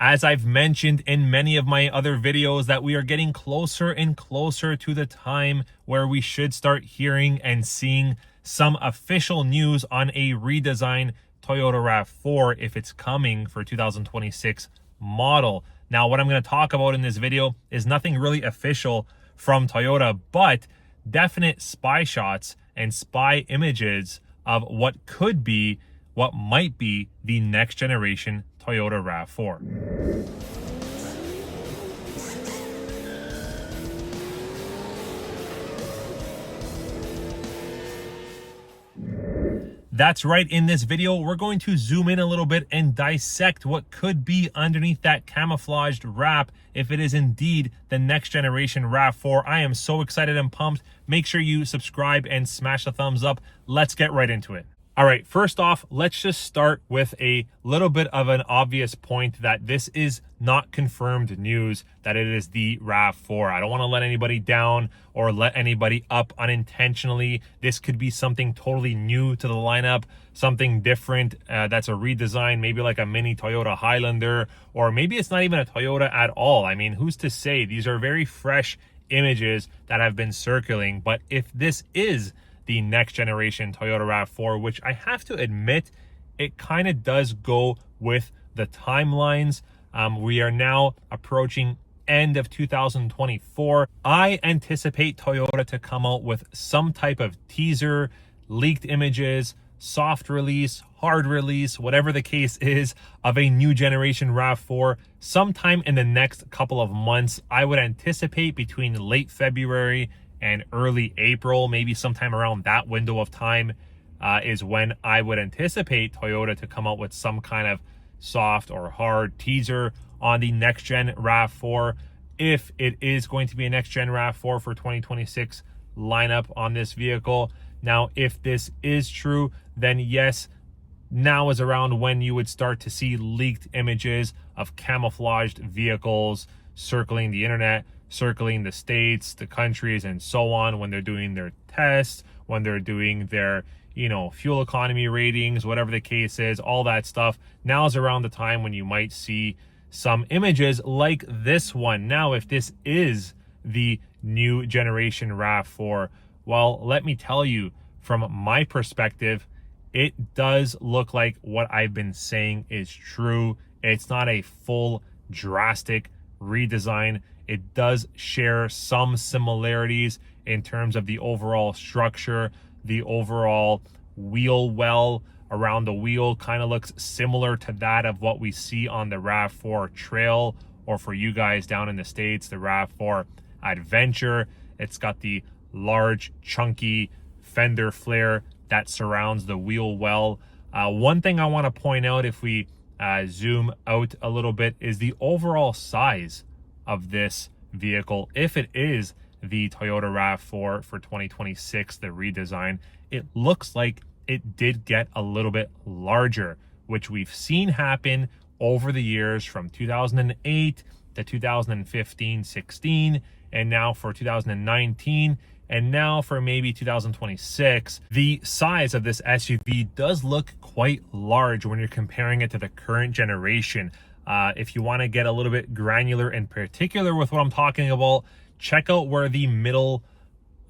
As I've mentioned in many of my other videos, that we are getting closer and closer to the time where we should start hearing and seeing some official news on a redesigned Toyota RAV4 if it's coming for 2026 model. Now, what I'm going to talk about in this video is nothing really official from Toyota, but definite spy shots and spy images of what could be, what might be the next generation Toyota RAV4. That's right, in this video, we're going to zoom in a little bit and dissect what could be underneath that camouflaged wrap if it is indeed the next generation RAV4. I am so excited and pumped. Make sure you subscribe and smash the thumbs up. Let's get right into it. All right, first off, let's just start with a little bit of an obvious point that this is not confirmed news that it is the RAV4. I don't want to let anybody down or let anybody up unintentionally. This could be something totally new to the lineup, something different that's a redesign, maybe like a mini Toyota Highlander, or maybe it's not even a Toyota at all. I mean, who's to say? These are very fresh images that have been circling, but if this is the next generation Toyota RAV4, which I have to admit, it kind of does go with the timelines. We are now approaching end of 2024. I anticipate Toyota to come out with some type of teaser, leaked images, soft release, hard release, whatever the case is, of a new generation RAV4 sometime in the next couple of months. I would anticipate between late February and early April, maybe sometime around that window of time is when I would anticipate Toyota to come out with some kind of soft or hard teaser on the next gen RAV4, if it is going to be a next gen RAV4 for 2026 lineup on this vehicle. Now, if this is true, then yes, now is around when you would start to see leaked images of camouflaged vehicles circling the internet, circling the states, the countries, and so on, when they're doing their tests, when they're doing their, fuel economy ratings, whatever the case is, all that stuff. Now is around the time when you might see some images like this one. Now, if this is the new generation RAV4, well, let me tell you, from my perspective, it does look like what I've been saying is true. It's not a full drastic redesign. It does share some similarities in terms of the overall structure. The overall wheel well around the wheel kind of looks similar to that of what we see on the RAV4 Trail, or for you guys down in the States, the RAV4 Adventure. It's got the large, chunky fender flare that surrounds the wheel well. One thing I want to point out, if we zoom out a little bit, is the overall size of this vehicle. If it is the Toyota RAV4 for 2026, the redesign, it looks like it did get a little bit larger, which we've seen happen over the years from 2008 to 2015, 16, and now for 2019, and now for maybe 2026. The size of this SUV does look quite large when you're comparing it to the current generation. If you want to get a little bit granular in particular with what I'm talking about, check out where the middle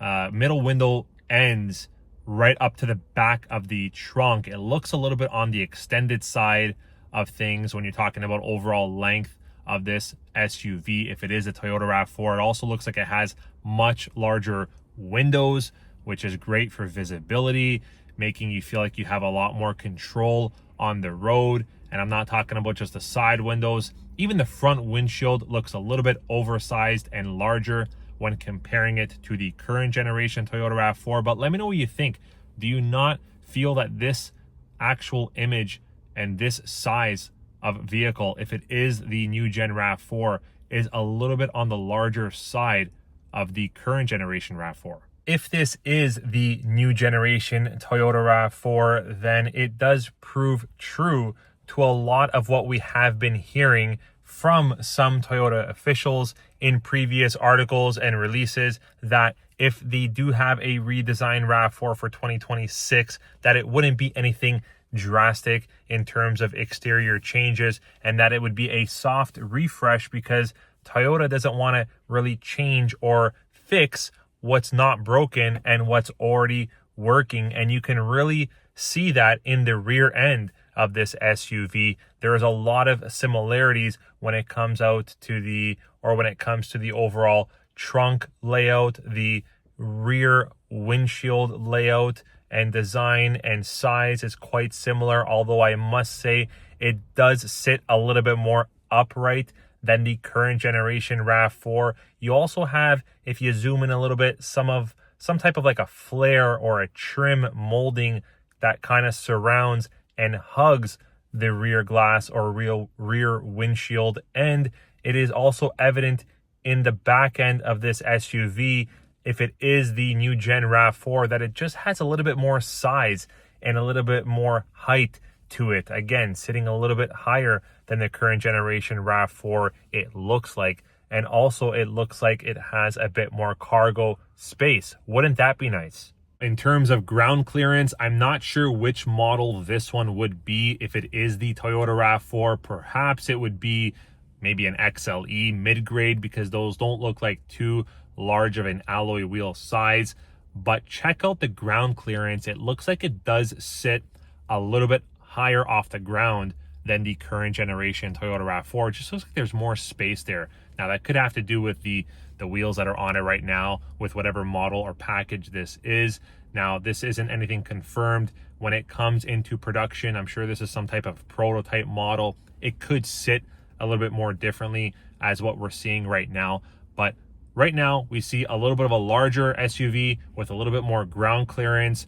window ends, right up to the back of the trunk. It looks a little bit on the extended side of things when you're talking about overall length of this SUV. If it is a Toyota RAV4, it also looks like it has much larger windows, which is great for visibility, making you feel like you have a lot more control on the road. And I'm not talking about just the side windows. Even the front windshield looks a little bit oversized and larger when comparing it to the current generation Toyota RAV4. But let me know what you think. Do you not feel that this actual image and this size of vehicle, if it is the new gen RAV4, is a little bit on the larger side of the current generation RAV4? If this is the new generation Toyota RAV4, then it does prove true to a lot of what we have been hearing from some Toyota officials in previous articles and releases, that if they do have a redesigned RAV4 for 2026, that it wouldn't be anything drastic in terms of exterior changes, and that it would be a soft refresh because Toyota doesn't want to really change or fix what's not broken and what's already working. And you can really see that in the rear end of this SUV. There is a lot of similarities when it comes to the overall trunk layout, the rear windshield layout and design and size is quite similar, although I must say it does sit a little bit more upright than the current generation RAV4. You also have, if you zoom in a little bit, some type of like a flare or a trim molding that kind of surrounds and hugs the rear glass or rear windshield. And it is also evident in the back end of this SUV, if it is the new gen RAV4, that it just has a little bit more size and a little bit more height to it. Again, sitting a little bit higher than the current generation RAV4, it looks like. And also it looks like it has a bit more cargo space. Wouldn't that be nice? In terms of ground clearance, I'm not sure which model this one would be. If it is the Toyota RAV4, perhaps it would be maybe an XLE mid-grade, because those don't look like too large of an alloy wheel size. But check out the ground clearance. It looks like it does sit a little bit higher off the ground than the current generation Toyota RAV4. It just looks like there's more space there. Now that could have to do with the wheels that are on it right now, with whatever model or package this is. Now this isn't anything confirmed. When it comes into production, I'm sure this is some type of prototype model. It could sit a little bit more differently as what we're seeing right now. But right now we see a little bit of a larger SUV with a little bit more ground clearance,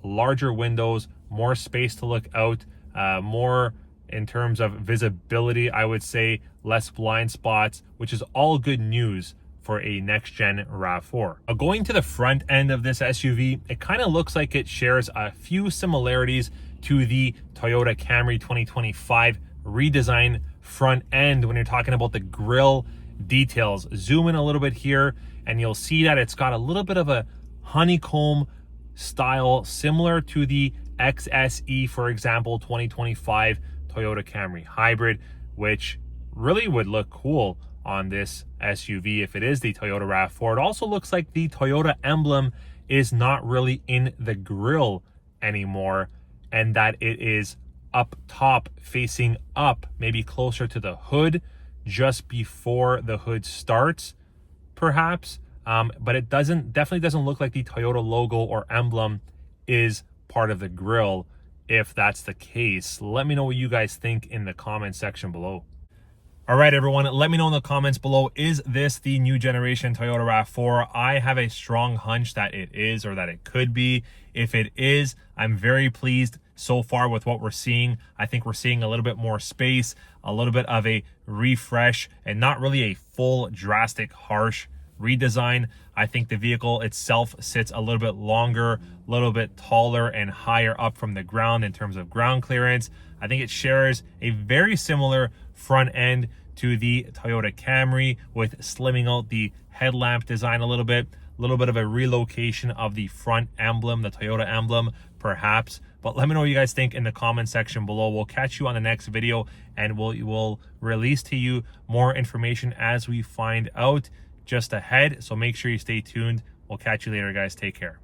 larger windows, more space to look out, more in terms of visibility, I would say less blind spots, which is all good news for a next-gen RAV4. Going to the front end of this SUV, it kind of looks like it shares a few similarities to the Toyota Camry 2025 redesign front end when you're talking about the grille details. Zoom in a little bit here and you'll see that it's got a little bit of a honeycomb style similar to the XSE, for example, 2025 Toyota Camry hybrid, which really would look cool on this SUV if it is the Toyota RAV4. It also looks like the Toyota emblem is not really in the grille anymore, and that it is up top, facing up, maybe closer to the hood, just before the hood starts, perhaps. But it definitely doesn't look like the Toyota logo or emblem is part of the grille. If that's the case, let me know what you guys think in the comment section below. All right, everyone, let me know in the comments below, is this the new generation Toyota RAV4? I have a strong hunch that it is, or that it could be. If it is, I'm very pleased so far with what we're seeing. I think we're seeing a little bit more space, a little bit of a refresh, and not really a full, drastic, harsh redesign. I think the vehicle itself sits a little bit longer, a little bit taller and higher up from the ground in terms of ground clearance. I think it shares a very similar front end to the Toyota Camry, with slimming out the headlamp design a little bit of a relocation of the front emblem, the Toyota emblem, perhaps. But let me know what you guys think in the comment section below. We'll catch you on the next video, and we'll release to you more information as we find out just ahead. So make sure you stay tuned. We'll catch you later, guys. Take care.